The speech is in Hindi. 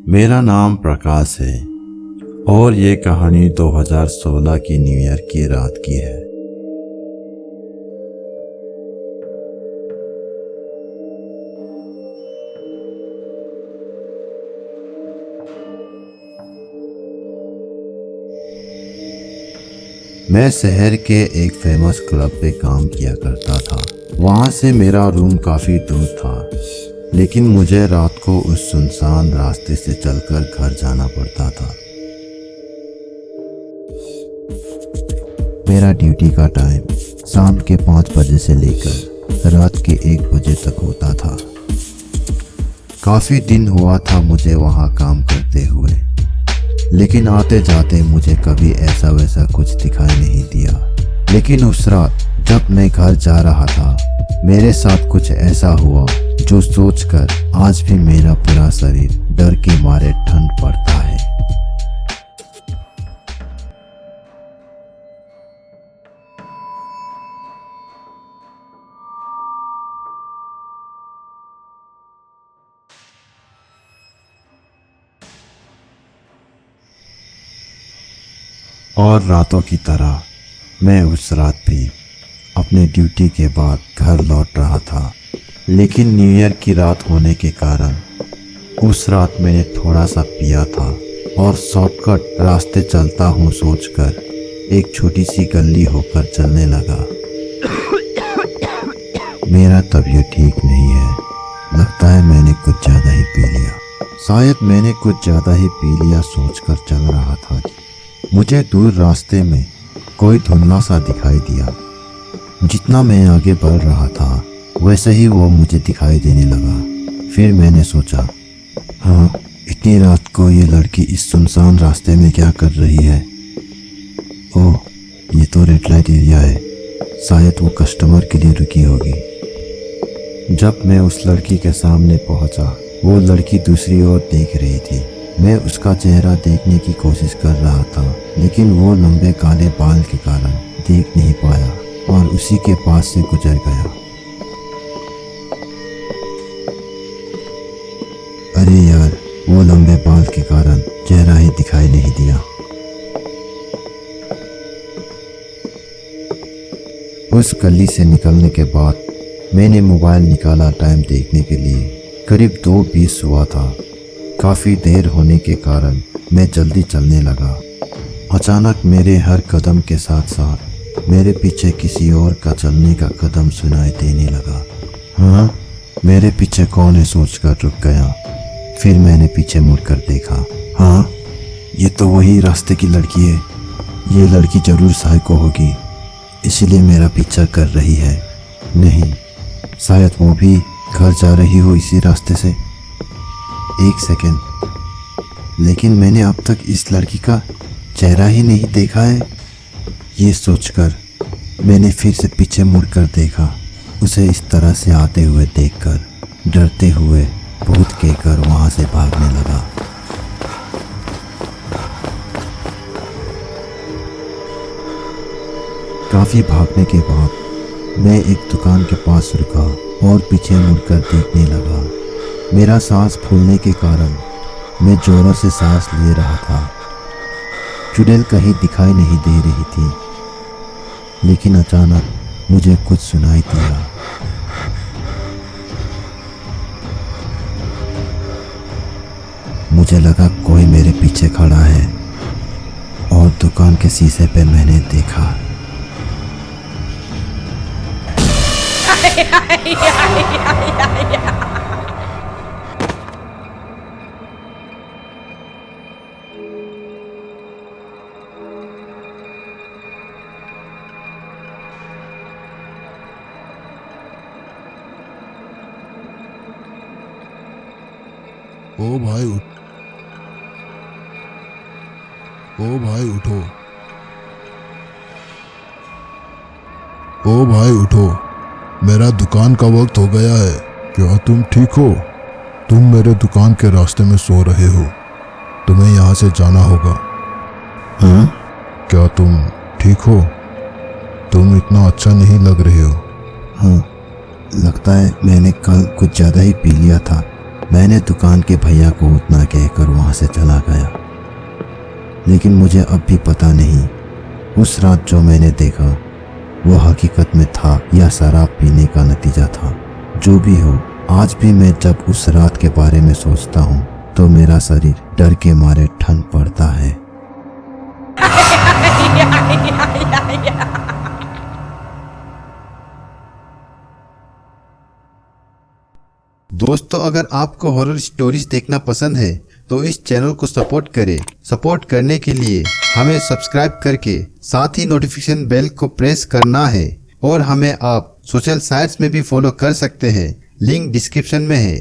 मेरा नाम प्रकाश है और ये कहानी 2016 की न्यू ईयर की रात की है। मैं शहर के एक फेमस क्लब पे काम किया करता था। वहाँ से मेरा रूम काफ़ी दूर था, लेकिन मुझे रात को उस सुनसान रास्ते से चलकर घर जाना पड़ता था। मेरा ड्यूटी का टाइम शाम के 5 बजे से लेकर रात के 1 बजे तक होता था। काफ़ी दिन हुआ था मुझे वहाँ काम करते हुए, लेकिन आते जाते मुझे कभी ऐसा वैसा कुछ दिखाई नहीं दिया। लेकिन उस रात जब मैं घर जा रहा था, मेरे साथ कुछ ऐसा हुआ जो सोचकर आज भी मेरा पूरा शरीर डर के मारे ठंड पड़ता है। और रातों की तरह मैं उस रात भी अपने ड्यूटी के बाद घर लौट रहा था। लेकिन न्यू ईयर की रात होने के कारण उस रात मैंने थोड़ा सा पिया था और शॉर्टकट रास्ते चलता हूँ सोचकर एक छोटी सी गली होकर चलने लगा। मेरा तबीयत ठीक नहीं है, लगता है मैंने कुछ ज़्यादा ही पी लिया। शायद मैंने कुछ ज़्यादा ही पी लिया सोचकर चल रहा था कि मुझे दूर रास्ते में कोई धुंधला सा दिखाई दिया। जितना मैं आगे बढ़ रहा था वैसे ही वो मुझे दिखाई देने लगा। फिर मैंने सोचा, हाँ, इतनी रात को ये लड़की इस सुनसान रास्ते में क्या कर रही है? ओह, ये तो रेड लाइट एरिया है, शायद वो कस्टमर के लिए रुकी होगी। जब मैं उस लड़की के सामने पहुंचा, वो लड़की दूसरी ओर देख रही थी। मैं उसका चेहरा देखने की कोशिश कर रहा था, लेकिन वो लंबे काले बाल के कारण देख नहीं पाया और उसी के पास से गुजर गया। अरे यार, वो लंबे बाल के कारण चेहरा ही दिखाई नहीं दिया। उस गली से निकलने के बाद मैंने मोबाइल निकाला टाइम देखने के लिए। करीब 2:20 हुआ था। काफ़ी देर होने के कारण मैं जल्दी चलने लगा। अचानक मेरे हर कदम के साथ साथ मेरे पीछे किसी और का चलने का कदम सुनाई देने लगा। हाँ, मेरे पीछे कौन है सोचकर रुक गया। फिर मैंने पीछे मुड़कर देखा। हाँ, ये तो वही रास्ते की लड़की है। ये लड़की जरूर साइको होगी, इसीलिए मेरा पीछा कर रही है। नहीं, शायद वो भी घर जा रही हो इसी रास्ते से। 1 सेकेंड, लेकिन मैंने अब तक इस लड़की का चेहरा ही नहीं देखा है। ये सोचकर मैंने फिर से पीछे मुड़कर देखा। उसे इस तरह से आते हुए देखकर डरते हुए भूत कहकर वहाँ से भागने लगा। काफ़ी भागने के बाद मैं एक दुकान के पास रुका और पीछे मुड़कर देखने लगा। मेरा सांस फूलने के कारण मैं जोरों से सांस ले रहा था। चुड़ैल कहीं दिखाई नहीं दे रही थी, लेकिन अचानक मुझे कुछ सुनाई दिया। मुझे लगा कोई मेरे पीछे खड़ा है और दुकान के शीशे पे मैंने देखा। ओ भाई उठ, ओ भाई उठो, ओ भाई उठो, मेरा दुकान का वक्त हो गया है। क्या तुम ठीक हो? तुम मेरे दुकान के रास्ते में सो रहे हो, तुम्हें यहाँ से जाना होगा। हाँ? क्या तुम ठीक हो? तुम इतना अच्छा नहीं लग रहे हो। हाँ, लगता है मैंने कल कुछ ज़्यादा ही पी लिया था। मैंने दुकान के भैया को उतना कहकर वहाँ से चला गया। लेकिन मुझे अब भी पता नहीं उस रात जो मैंने देखा वो हकीकत में था या शराब पीने का नतीजा था। जो भी हो, आज भी मैं जब उस रात के बारे में सोचता हूँ तो मेरा शरीर डर के मारे ठंड पड़ता है। दोस्तों, अगर आपको हॉरर स्टोरीज देखना पसंद है तो इस चैनल को सपोर्ट करें। सपोर्ट करने के लिए हमें सब्सक्राइब करके साथ ही नोटिफिकेशन बेल को प्रेस करना है और हमें आप सोशल साइट्स में भी फॉलो कर सकते हैं। लिंक डिस्क्रिप्शन में है।